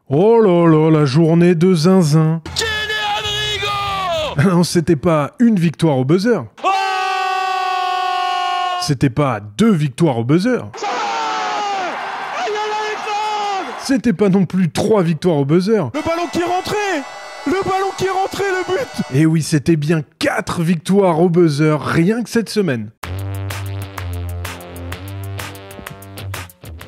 Oh là là, la journée de zinzin. Kylian Rigaud. Non, c'était pas une victoire au buzzer. Oh, C'était pas 2 victoires au buzzer. C'était pas non plus 3 victoires au buzzer. Le ballon qui est rentré. Le ballon qui est rentré, le but. Et oui, c'était bien 4 victoires au buzzer rien que cette semaine.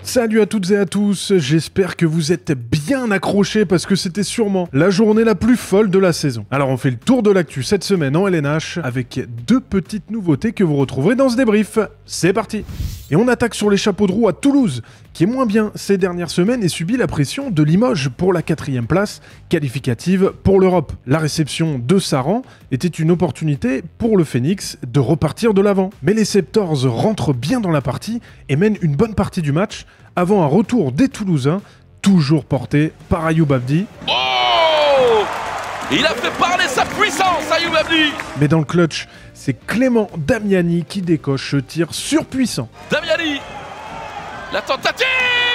Salut à toutes et à tous, j'espère que vous êtes bien accrochés parce que c'était sûrement la journée la plus folle de la saison. Alors on fait le tour de l'actu cette semaine en LNH avec 2 petites nouveautés que vous retrouverez dans ce débrief. C'est parti! Et on attaque sur les chapeaux de roue à Toulouse, qui est moins bien ces dernières semaines et subit la pression de Limoges pour la 4e place qualificative pour l'Europe. La réception de Saran était une opportunité pour le Phoenix de repartir de l'avant. Mais les Septors rentrent bien dans la partie et mènent une bonne partie du match avant un retour des Toulousains, toujours porté par Ayoub Abdi. oh, il a fait parler sa puissance, Ayoub Abdi. Mais dans le clutch, c'est Clément Damiani qui décoche ce tir surpuissant. Damiani, la tentative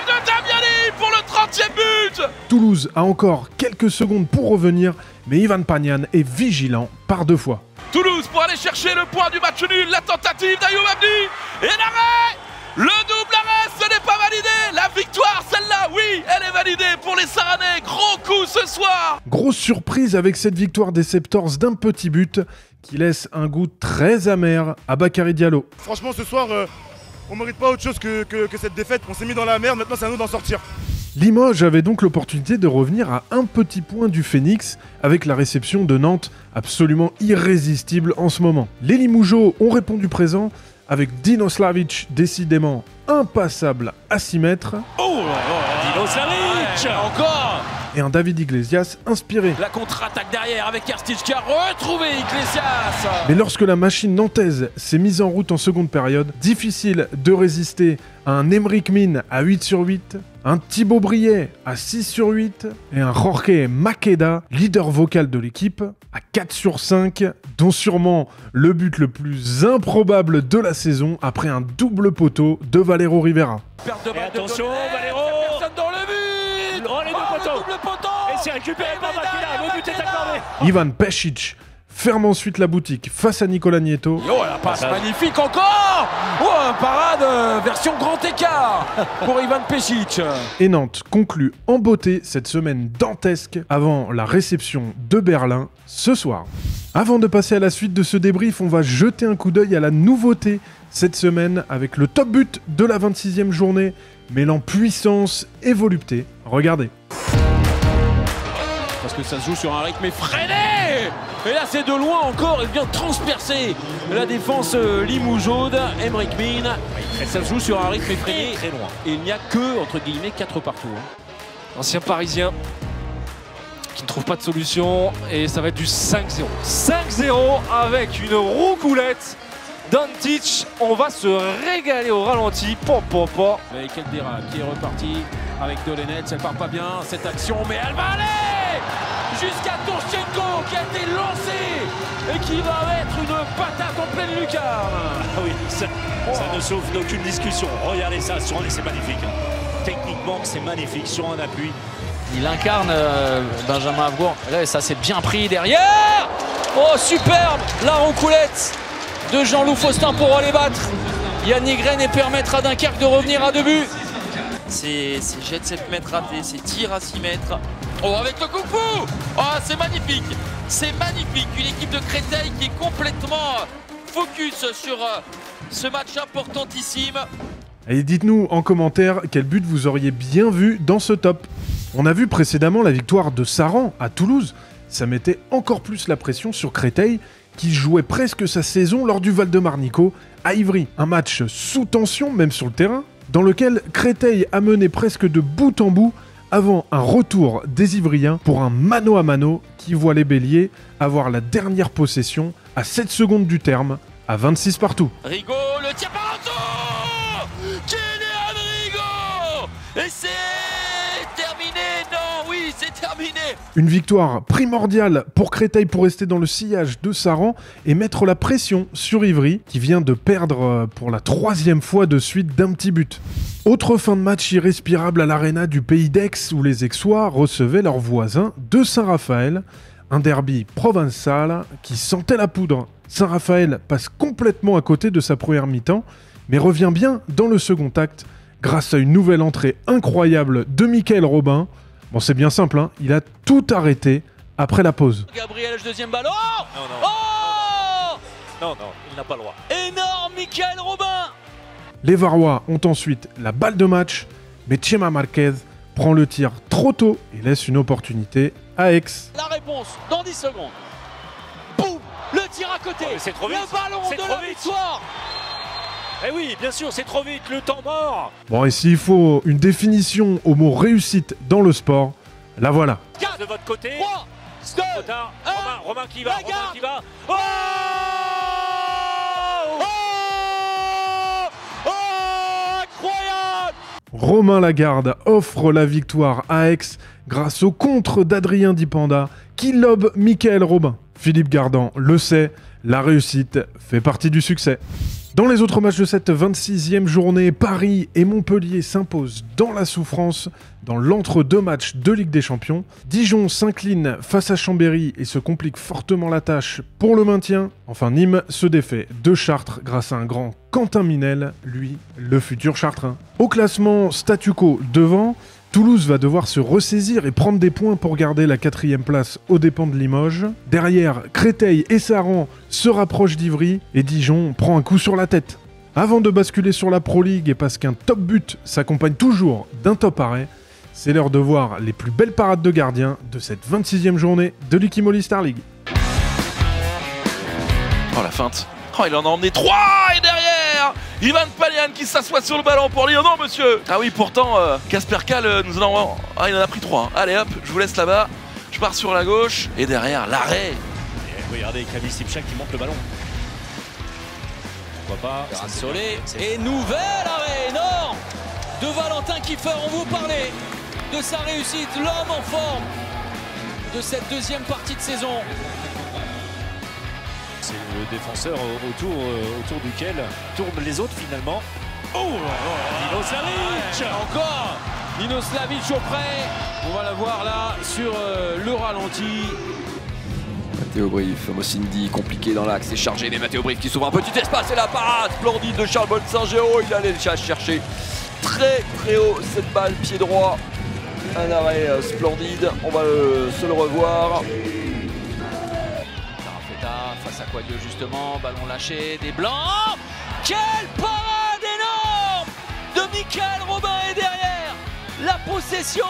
de Damiani pour le 30e but. Toulouse a encore quelques secondes pour revenir, mais Ivan Pagnan est vigilant par 2 fois. Toulouse pour aller chercher le point du match nul, la tentative d'Ayoub Abdi et l'arrêt. Le double arrêt, ce n'est pas validé. La victoire, celle-là, oui, elle est validée pour les Saranais. Gros coup ce soir. Grosse surprise avec cette victoire des Septors d'un petit but qui laisse un goût très amer à Bakary Diallo. Franchement, ce soir, on mérite pas autre chose que cette défaite. On s'est mis dans la merde, maintenant c'est à nous d'en sortir. Limoges avait donc l'opportunité de revenir à un petit point du Phoenix avec la réception de Nantes absolument irrésistible en ce moment. Les Limougeaux ont répondu présent avec Dino Slavic décidément impassable à 6 mètres. Oh là là, Dino Slavic, encore. Et un David Iglesias inspiré. La contre-attaque derrière avec Erstich qui a retrouvé Iglesias. Mais lorsque la machine nantaise s'est mise en route en seconde période, difficile de résister à un Emric Min à 8 sur 8, un Thibaut Briet à 6 sur 8 et un Jorge Maqueda, leader vocal de l'équipe, à 4 sur 5, dont sûrement le but le plus improbable de la saison après un double poteau de Valero Rivera. Perte de balle de attention, Dolé, Valero. personne dans le but. Oh, les deux poteaux. Double poteau. Et c'est récupéré par Maqueda, le but est accordé. Ivan Pešić ferme ensuite la boutique face à Nicolas Nieto. Oh, la passe magnifique encore. Oh, un parade version grand écart pour Ivan Pešić. Et Nantes conclut en beauté cette semaine dantesque avant la réception de Berlin ce soir. Avant de passer à la suite de ce débrief, on va jeter un coup d'œil à la nouveauté cette semaine avec le top but de la 26e journée, mêlant puissance et volupté. Regardez. Parce que ça se joue sur un rythme effréné. Et là c'est de loin encore, il vient transpercer la défense limougeaude, Emric Min. Et ça se joue sur un rythme effréné. Très loin. Et il n'y a que, entre guillemets, 4 partout. Ancien parisien qui ne trouve pas de solution et ça va être du 5-0. 5-0 avec une roucoulette d'Antic. On va se régaler au ralenti. Avec Eldera qui est reparti avec Dolenets, elle part pas bien cette action, mais elle va aller jusqu'à Toshchenko qui a été lancé et qui va mettre une patate en pleine lucarne. Ah oui, ça ne sauve d'aucune discussion. Regardez ça, c'est magnifique. Techniquement, c'est magnifique sur un appui. Il incarne Benjamin Avgour. Là, ça s'est bien pris derrière. Oh, superbe la roucoulette de Jean-Loup Faustin pour aller battre Yannick Graine et permettre à Dunkerque de revenir à 2 buts. C'est jet de 7 mètres raté, c'est tir à 6 mètres. Oh, avec le Kung Fu. Oh, c'est magnifique. C'est magnifique. Une équipe de Créteil qui est complètement focus sur ce match importantissime. Et dites-nous en commentaire quel but vous auriez bien vu dans ce top. On a vu précédemment la victoire de Saran à Toulouse. Ça mettait encore plus la pression sur Créteil qui jouait presque sa saison lors du Val-de-Marnico à Ivry. Un match sous tension, même sur le terrain, dans lequel Créteil a mené presque de bout en bout avant un retour des Ivriens pour un mano à mano qui voit les Béliers avoir la dernière possession à 7 secondes du terme, à 26 partout. Rigaud, le tir par en dessous. Kylian Rigaud. Et c'est terminé. Non, oui, c'est terminé. Une victoire primordiale pour Créteil pour rester dans le sillage de Saran et mettre la pression sur Ivry, qui vient de perdre pour la 3e fois de suite d'un petit but. Autre fin de match irrespirable à l'Arena du Pays d'Aix, où les Aixois recevaient leurs voisins de Saint-Raphaël. Un derby provençal qui sentait la poudre. Saint-Raphaël passe complètement à côté de sa première mi-temps, mais revient bien dans le second acte, grâce à une nouvelle entrée incroyable de Michael Robin. Bon, c'est bien simple, hein, il a tout arrêté après la pause. Gabriel, deuxième ballon. Non, non. Oh Non, non, il n'a pas le droit. Énorme Michael Robin. Les Varois ont ensuite la balle de match, mais Chema Marquez prend le tir trop tôt et laisse une opportunité à Aix. La réponse dans 10 secondes. Boum. Le tir à côté. Oh, c'est trop vite. Le ballon C'est de trop la vite. victoire. Eh oui, bien sûr, c'est trop vite, le temps mort. Bon, et s'il faut une définition au mot réussite dans le sport, la voilà. 4, De votre côté, 3, 2, Cotard, un, Romain qui va, la Romain garde. qui va. Oh, incroyable. Romain Lagarde offre la victoire à Aix grâce au contre d'Adrien Dipanda qui lobe Michael Robin. Philippe Gardan le sait, la réussite fait partie du succès. Dans les autres matchs de cette 26e journée, Paris et Montpellier s'imposent dans la souffrance dans l'entre-deux matchs de Ligue des Champions. Dijon s'incline face à Chambéry et se complique fortement la tâche pour le maintien. Enfin, Nîmes se défait de Chartres grâce à un grand Quentin Minel, lui, le futur Chartrain. Au classement, statu quo devant, Toulouse va devoir se ressaisir et prendre des points pour garder la 4e place aux dépens de Limoges. Derrière, Créteil et Saran se rapprochent d'Ivry et Dijon prend un coup sur la tête. Avant de basculer sur la Pro League et parce qu'un top but s'accompagne toujours d'un top arrêt, c'est l'heure de voir les plus belles parades de gardiens de cette 26e journée de Lucky Moly Star League. Oh la feinte. Oh, il en a emmené 3 et derrière Ivan Palian qui s'assoit sur le ballon pour dire non monsieur. Ah oui, pourtant Casper Kahl nous en a... Ah, il en a pris 3. Allez hop, je vous laisse là-bas. Je pars sur la gauche et derrière l'arrêt. Et regardez Camille Simchak qui monte le ballon. Pourquoi pas. Solé et nouvel arrêt énorme de Valentin Kiefer. On vous parlait de sa réussite, l'homme en forme de cette deuxième partie de saison. C'est le défenseur autour duquel tournent les autres finalement. Oh, Nino Slavic. Encore Nino Slavic auprès. On va la voir là sur le ralenti. Matteo Brief, Mossindi compliqué dans l'axe, c'est chargé, mais Matteo Brief qui s'ouvre un petit espace et la parade splendide de Charles Bonne-Saint-Géraud. Il allait chercher très haut cette balle, pied droit. Un arrêt splendide, on va se le revoir. Face à Quadio justement, ballon lâché, des blancs. Quelle parade énorme de Michael Robin et derrière la possession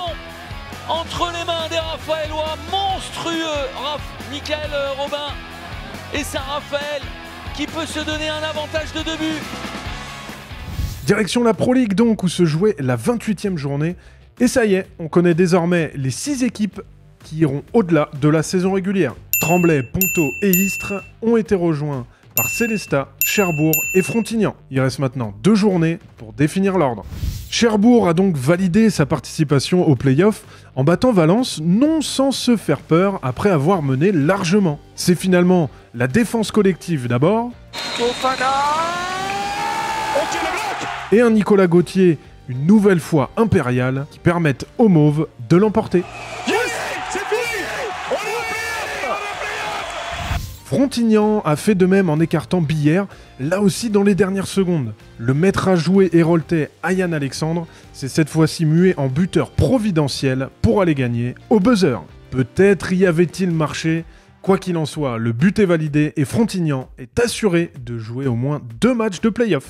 entre les mains des Raphaélois, monstrueux Michael Robin et Saint-Raphaël qui peut se donner un avantage de 2 buts. Direction la Pro League donc, où se jouait la 28e journée. Et ça y est, on connaît désormais les 6 équipes qui iront au-delà de la saison régulière. Tremblay, Ponto et Istres ont été rejoints par Célestat, Cherbourg et Frontignan. Il reste maintenant 2 journées pour définir l'ordre. Cherbourg a donc validé sa participation aux playoffs en battant Valence, non sans se faire peur après avoir mené largement. C'est finalement la défense collective d'abord, et un Nicolas Gauthier une nouvelle fois impérial qui permettent aux Mauves de l'emporter. Frontignan a fait de même en écartant Billère, là aussi dans les dernières secondes. Le maître à jouer héroltais Ayan Alexandre s'est cette fois-ci mué en buteur providentiel pour aller gagner au buzzer. Peut-être y avait-il marché. Quoi qu'il en soit, le but est validé et Frontignan est assuré de jouer au moins 2 matchs de play-off.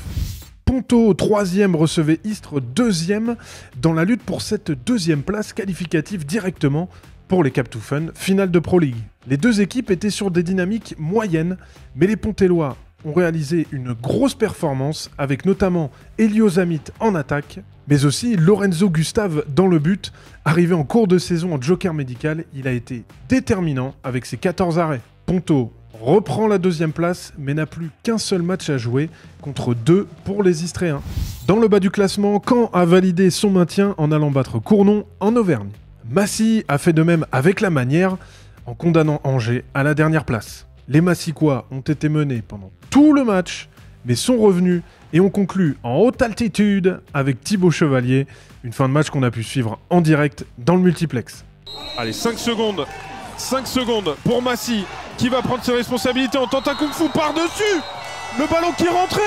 Ponto, 3e, recevait Istres 2e dans la lutte pour cette 2e place qualificative directement pour les Cap2Fun, finale de Pro League. Les 2 équipes étaient sur des dynamiques moyennes, mais les Pontellois ont réalisé une grosse performance avec notamment Elio Zamit en attaque, mais aussi Lorenzo Gustave dans le but. Arrivé en cours de saison en joker médical, il a été déterminant avec ses 14 arrêts. Ponto reprend la 2e place, mais n'a plus qu'un seul match à jouer, contre 2 pour les Istréens. Dans le bas du classement, Caen a validé son maintien en allant battre Cournon en Auvergne. Massy a fait de même avec la manière en condamnant Angers à la dernière place. Les Massicois ont été menés pendant tout le match, mais sont revenus et ont conclu en haute altitude avec Thibaut Chevalier, une fin de match qu'on a pu suivre en direct dans le multiplex. Allez, 5 secondes pour Massy qui va prendre ses responsabilités en tentant un kung-fu par-dessus. Le ballon qui est rentré,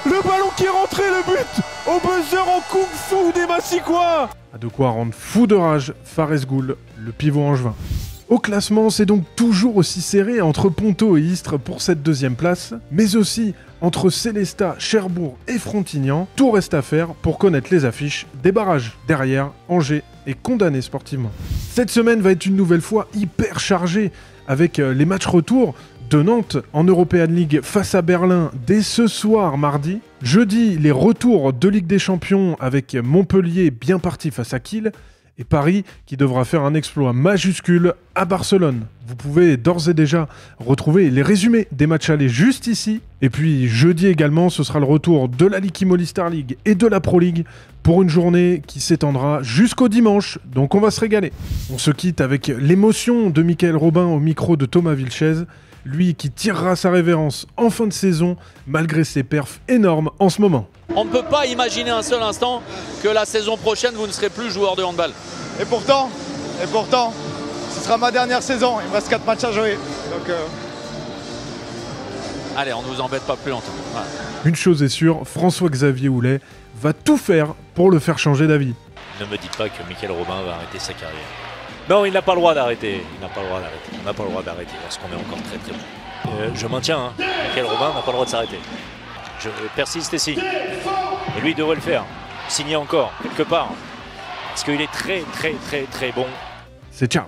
le but au buzzer en kung-fu des Massicois. A de quoi rendre fou de rage Fares Goul, le pivot angevin. Au classement, c'est donc toujours aussi serré entre Ponto et Istres pour cette deuxième place, mais aussi entre Célestat, Cherbourg et Frontignan. Tout reste à faire pour connaître les affiches des barrages. Derrière, Angers est condamné sportivement. Cette semaine va être une nouvelle fois hyper chargée avec les matchs retour de Nantes en European League face à Berlin dès ce soir mardi. Jeudi, les retours de Ligue des Champions avec Montpellier bien parti face à Kiel. Et Paris qui devra faire un exploit majuscule à Barcelone. Vous pouvez d'ores et déjà retrouver les résumés des matchs allés juste ici. Et puis jeudi également, ce sera le retour de la Ligue Imoli Star League et de la Pro League pour une journée qui s'étendra jusqu'au dimanche. Donc on va se régaler. On se quitte avec l'émotion de Michael Robin au micro de Thomas Vilches. Lui qui tirera sa révérence en fin de saison malgré ses perfs énormes en ce moment. On ne peut pas imaginer un seul instant que la saison prochaine, vous ne serez plus joueur de handball. Et pourtant, ce sera ma dernière saison. Il me reste 4 matchs à jouer. Donc, Allez, on ne vous embête pas plus longtemps. Voilà. Une chose est sûre, François-Xavier Houlet va tout faire pour le faire changer d'avis. Ne me dites pas que Michael Robin va arrêter sa carrière. Non, il n'a pas le droit d'arrêter. On n'a pas le droit d'arrêter lorsqu'on est encore très très bon. Je maintiens, hein. Michael Robin n'a pas le droit de s'arrêter. Je persiste et signe. Et lui, il devrait le faire. Signer encore, quelque part. Parce qu'il est très très très très bon. C'est ciao.